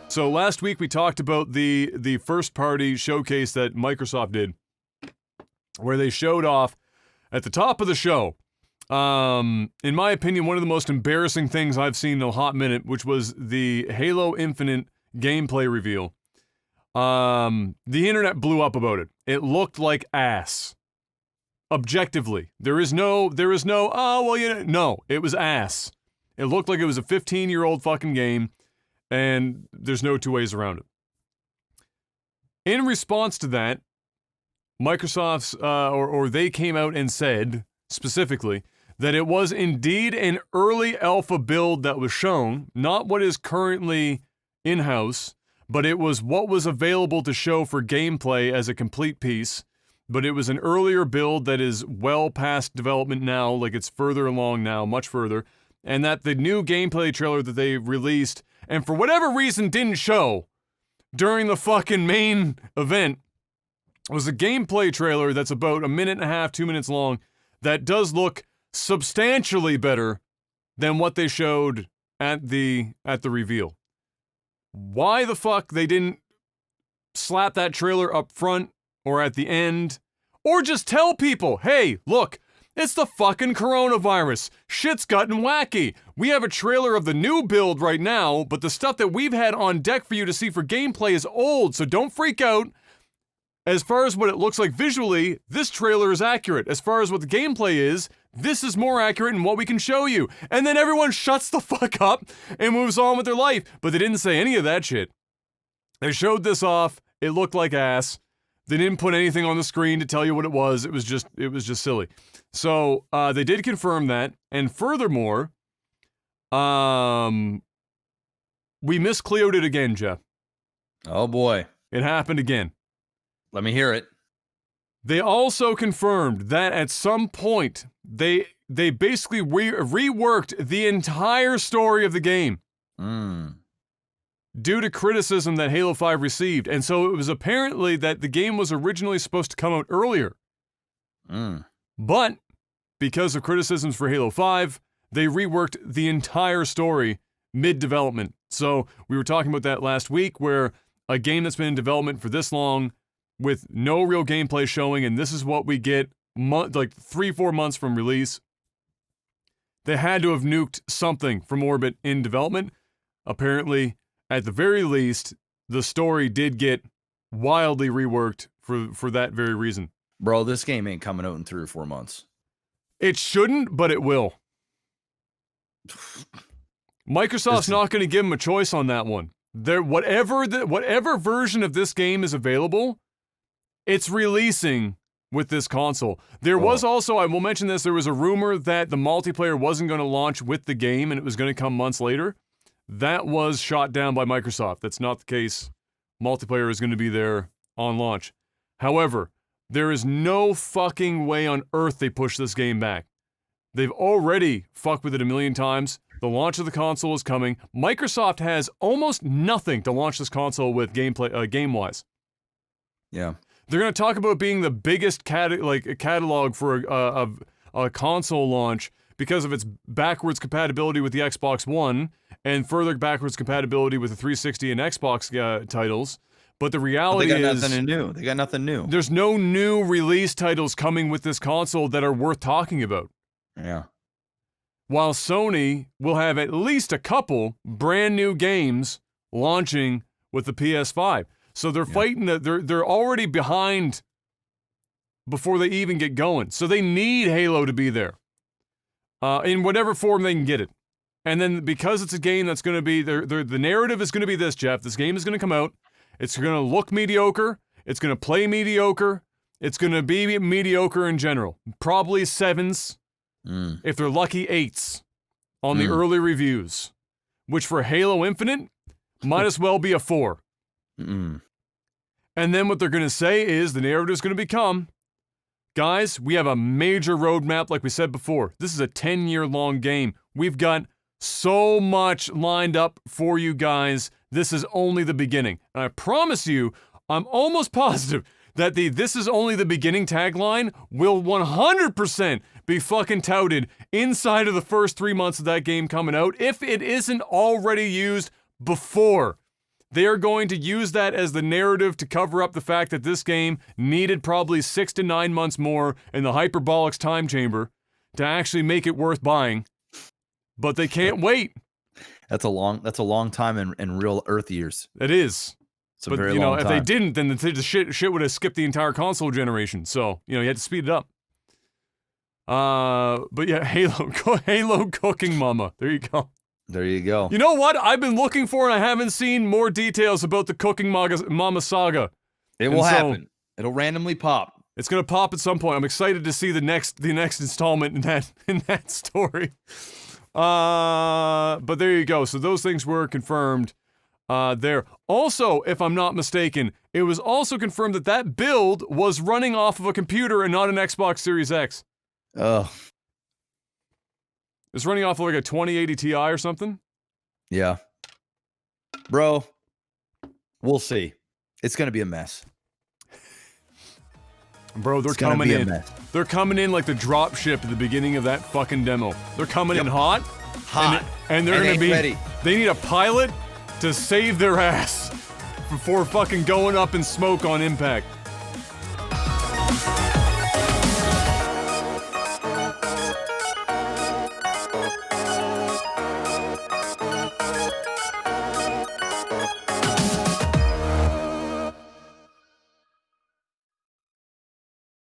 So last week we talked about the first-party showcase that Microsoft did, where they showed off at the top of the show, in my opinion, one of the most embarrassing things I've seen in a hot minute, which was the Halo Infinite gameplay reveal. The internet blew up about it. It looked like ass. Objectively. There is no, no, it was ass. It looked like it was a 15-year-old fucking game, and there's no two ways around it. In response to that, Microsoft's, or they came out and said, specifically, that it was indeed an early alpha build that was shown, not what is currently in-house, but it was what was available to show for gameplay as a complete piece, but it was an earlier build that is well past development now, like it's further along now, much further, and that the new gameplay trailer that they released, and for whatever reason didn't show during the fucking main event, was a gameplay trailer that's about a minute and a half, 2 minutes long, that does look substantially better than what they showed at the reveal. Why the fuck they didn't slap that trailer up front or at the end, or just tell people, hey, look, it's the fucking coronavirus. Shit's gotten wacky. We have a trailer of the new build right now, but the stuff that we've had on deck for you to see for gameplay is old, so don't freak out. As far as what it looks like visually, this trailer is accurate. As far as what the gameplay is, this is more accurate in what we can show you. And then everyone shuts the fuck up and moves on with their life. But they didn't say any of that shit. They showed this off. It looked like ass. They didn't put anything on the screen to tell you what it was. It was just silly. So, they did confirm that. And furthermore, we miscleared it again, Jeff. Oh boy. It happened again. Let me hear it. They also confirmed that at some point, they basically reworked the entire story of the game. Due to criticism that Halo 5 received. And so it was apparently that the game was originally supposed to come out earlier. But, because of criticisms for Halo 5, they reworked the entire story mid-development. So we were talking about that last week, where a game that's been in development for this long, with no real gameplay showing, and this is what we get like 3-4 months from release. They had to have nuked something from orbit in development. Apparently, at the very least, the story did get wildly reworked for that very reason. Bro, this game ain't coming out in 3 or 4 months. It shouldn't, but it will. Microsoft's not going to give them a choice on that one. Whatever version of this game is available, it's releasing with this console. There was also, I will mention this, there was a rumor that the multiplayer wasn't going to launch with the game and it was going to come months later. That was shot down by Microsoft. That's not the case. Multiplayer is going to be there on launch. However, there is no fucking way on earth they push this game back. They've already fucked with it a million times. The launch of the console is coming. Microsoft has almost nothing to launch this console with game-wise. Yeah. They're going to talk about being the biggest catalog for a console launch because of its backwards compatibility with the Xbox One and further backwards compatibility with the 360 and Xbox titles. But the reality is... They got nothing new. There's no new release titles coming with this console that are worth talking about. Yeah. While Sony will have at least a couple brand new games launching with the PS5. So they're fighting, they're already behind before they even get going. So they need Halo to be there. In whatever form they can get it. And then because it's a game that's going to be, the narrative is going to be this, Jeff. This game is going to come out. It's going to look mediocre. It's going to play mediocre. It's going to be mediocre in general. Probably 7s. If they're lucky, 8s on the early reviews. Which for Halo Infinite, might as well be a 4. And then what they're going to say is, the narrative is going to become, guys, we have a major roadmap like we said before. This is a 10-year-long game. We've got so much lined up for you guys. This is only the beginning. And I promise you, I'm almost positive that the "this is only the beginning" tagline will 100% be fucking touted inside of the first 3 months of that game coming out, if it isn't already used before. they are going to use that as the narrative to cover up the fact that this game needed probably 6 to 9 months more in the Hyperbolics time chamber to actually make it worth buying. But they can't wait. That's a long time in real Earth years. It is. It's a But, very you know, long if time. they didn't, then the shit would have skipped the entire console generation. So, you know, you had to speed it up. But yeah, Halo Cooking Mama. There you go. There you go. You know what? I've been looking for and I haven't seen more details about the Cooking Mama saga. It will happen. It'll randomly pop. It's gonna pop at some point. I'm excited to see the next installment in that story. But there you go. So those things were confirmed. There. Also, if I'm not mistaken, it was also confirmed that that build was running off of a computer and not an Xbox Series X. Oh, It's running off of like a 2080 Ti or something. yeah. Bro, we'll see. It's going to be a mess. Bro, they're It's gonna coming be a in. mess. They're coming in like the drop ship at the beginning of that fucking demo. They're coming in hot. Hot. And they're And gonna ain't be ready. They need a pilot to save their ass before fucking going up in smoke on impact.